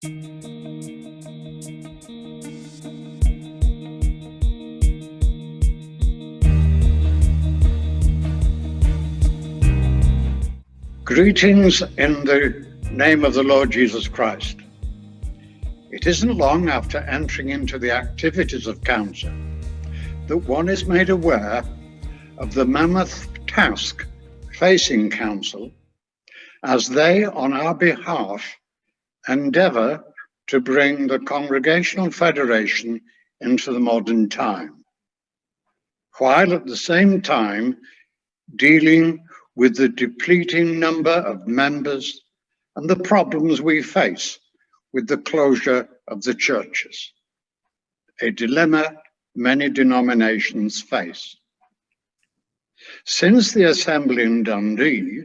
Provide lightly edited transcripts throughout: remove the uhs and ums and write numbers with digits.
Greetings in the name of the Lord Jesus Christ. It isn't long after entering into the activities of Council that one is made aware of the mammoth task facing Council as they, on our behalf, endeavour to bring the Congregational Federation into the modern time, while at the same time dealing with the depleting number of members and the problems we face with the closure of the churches, a dilemma many denominations face. Since the assembly in Dundee,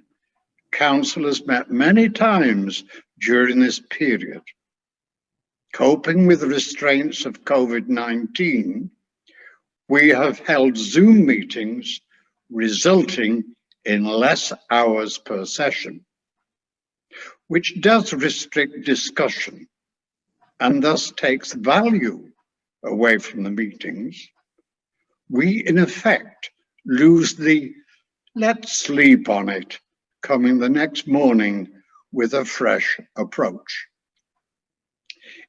Council has met many times during this period. Coping with the restraints of COVID-19, we have held Zoom meetings resulting in less hours per session, which does restrict discussion and thus takes value away from the meetings. We, in effect, lose the "let's sleep on it" coming the next morning with a fresh approach.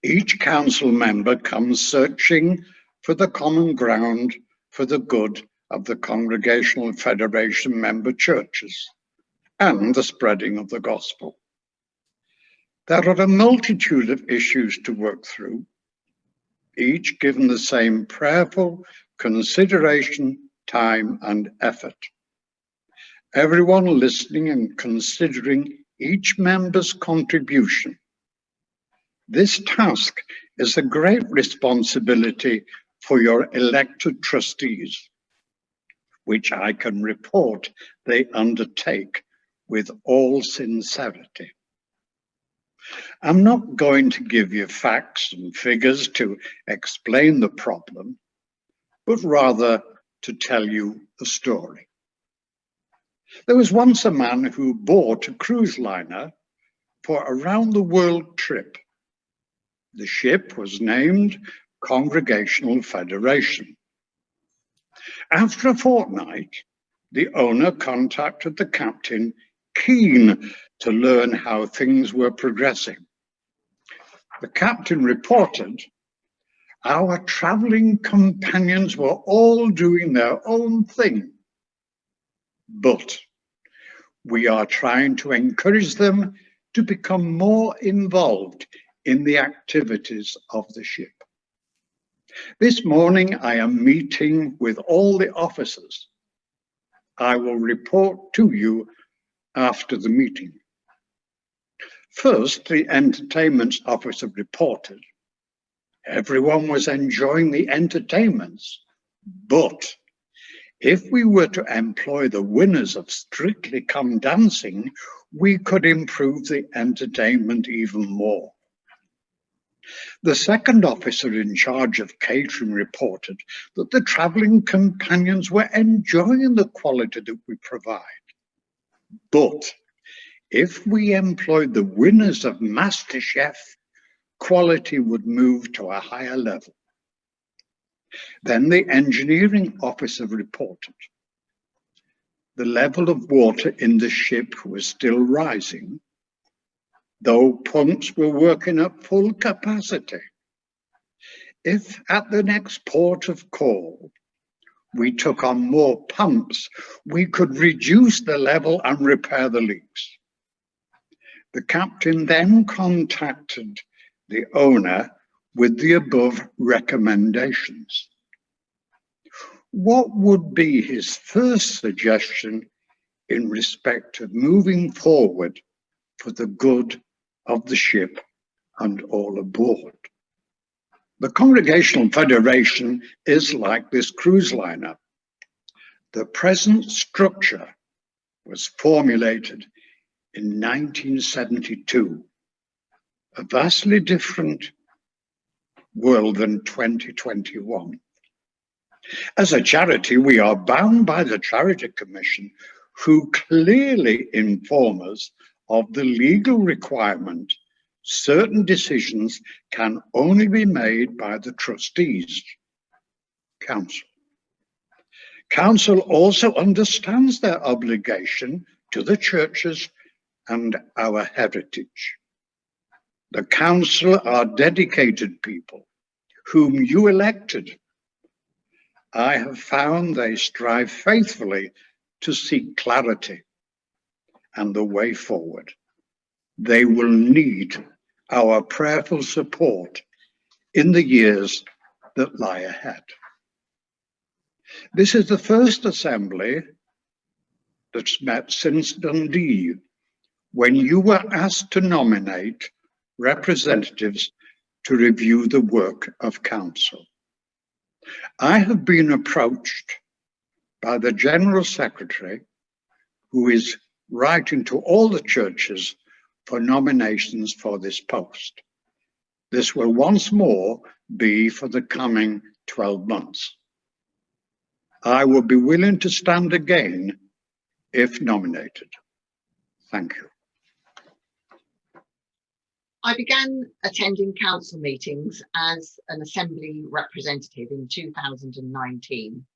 Each council member comes searching for the common ground for the good of the Congregational Federation member churches and the spreading of the gospel. There are a multitude of issues to work through, each given the same prayerful consideration, time, and effort. Everyone listening and considering each member's contribution. This task is a great responsibility for your elected trustees, which I can report they undertake with all sincerity. I'm not going to give you facts and figures to explain the problem, but rather to tell you the story. There was once a man who bought a cruise liner for a round-the-world trip. The ship was named Congregational Federation. After a fortnight, the owner contacted the captain, keen to learn how things were progressing. The captain reported, "Our travelling companions were all doing their own thing, but we are trying to encourage them to become more involved in the activities of the ship. This morning I am meeting with all the officers. I will report to you after the meeting." First, the entertainments officer reported. Everyone was enjoying the entertainments, but if we were to employ the winners of Strictly Come Dancing, we could improve the entertainment even more. The second officer in charge of catering reported that the travelling companions were enjoying the quality that we provide. But if we employed the winners of MasterChef, quality would move to a higher level. Then the engineering officer reported the level of water in the ship was still rising, though pumps were working at full capacity. If at the next port of call we took on more pumps, we could reduce the level and repair the leaks. The captain then contacted the owner with the above recommendations. What would be his first suggestion in respect of moving forward for the good of the ship and all aboard? The Congregational Federation is like this cruise liner. The present structure was formulated in 1972, a vastly different world than 2021. As a charity, we are bound by the Charity Commission, who clearly inform us of the legal requirement certain decisions can only be made by the trustees, council. Council also understands their obligation to the churches and our heritage. The council are dedicated people whom you elected. I have found they strive faithfully to seek clarity and the way forward. They will need our prayerful support in the years that lie ahead. This is the first assembly that's met since Dundee, when you were asked to nominate representatives to review the work of council. I have been approached by the General Secretary, who is writing to all the churches for nominations for this post. This will once more be for the coming 12 months. I will be willing to stand again if nominated. Thank you. I began attending council meetings as an assembly representative in 2019,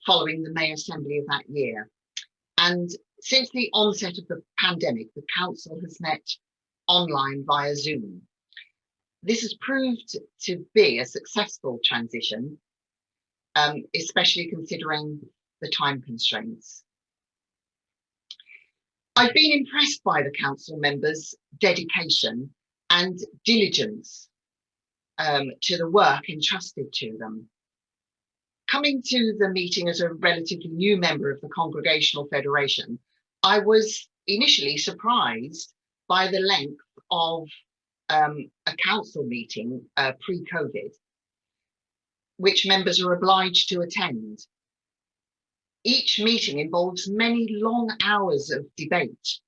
following the May Assembly of that year. And since the onset of the pandemic, the council has met online via Zoom. This has proved to be a successful transition, especially considering the time constraints. I've been impressed by the council members' dedication and diligence to the work entrusted to them. Coming to the meeting as a relatively new member of the Congregational Federation, I was initially surprised by the length of a council meeting pre-COVID, which members are obliged to attend. Each meeting involves many long hours of debate,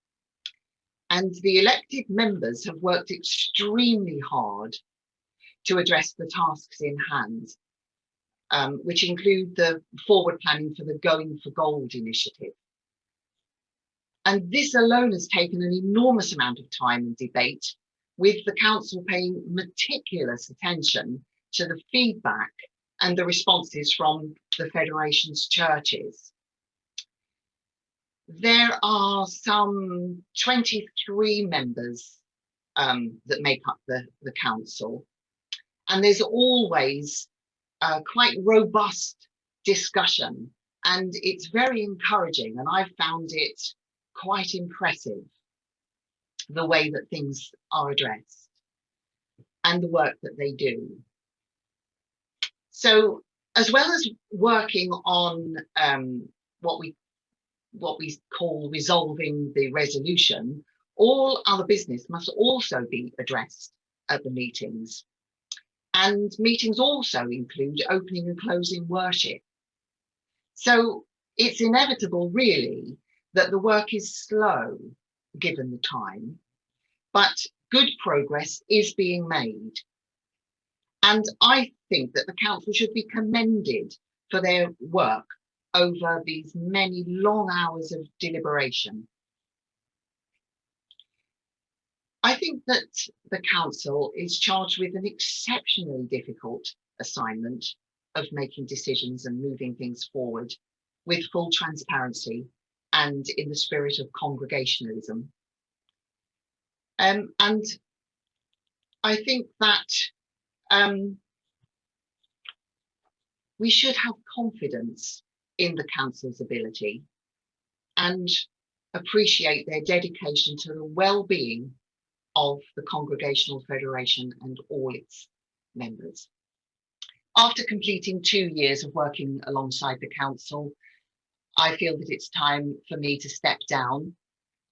and the elected members have worked extremely hard to address the tasks in hand, which include the forward planning for the Going for Gold initiative. And this alone has taken an enormous amount of time and debate, with the council paying meticulous attention to the feedback and the responses from the Federation's churches. There are some 23 members that make up the council, and there's always quite robust discussion, and it's very encouraging, and I've found it quite impressive, the way that things are addressed and the work that they do. So, as well as working on what we call resolving the resolution, all other business must also be addressed at the meetings. And meetings also include opening and closing worship. So it's inevitable, really, that the work is slow, given the time, but good progress is being made. And I think that the council should be commended for their work over these many long hours of deliberation. I think that the council is charged with an exceptionally difficult assignment of making decisions and moving things forward with full transparency and in the spirit of congregationalism. And I think that we should have confidence in the council's ability and appreciate their dedication to the well-being of the Congregational Federation and all its members. After completing 2 years of working alongside the council, I feel that it's time for me to step down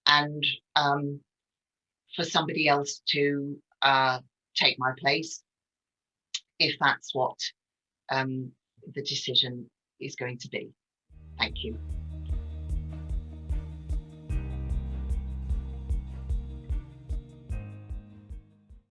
and for somebody else to take my place, if that's what the decision is going to be. Thank you.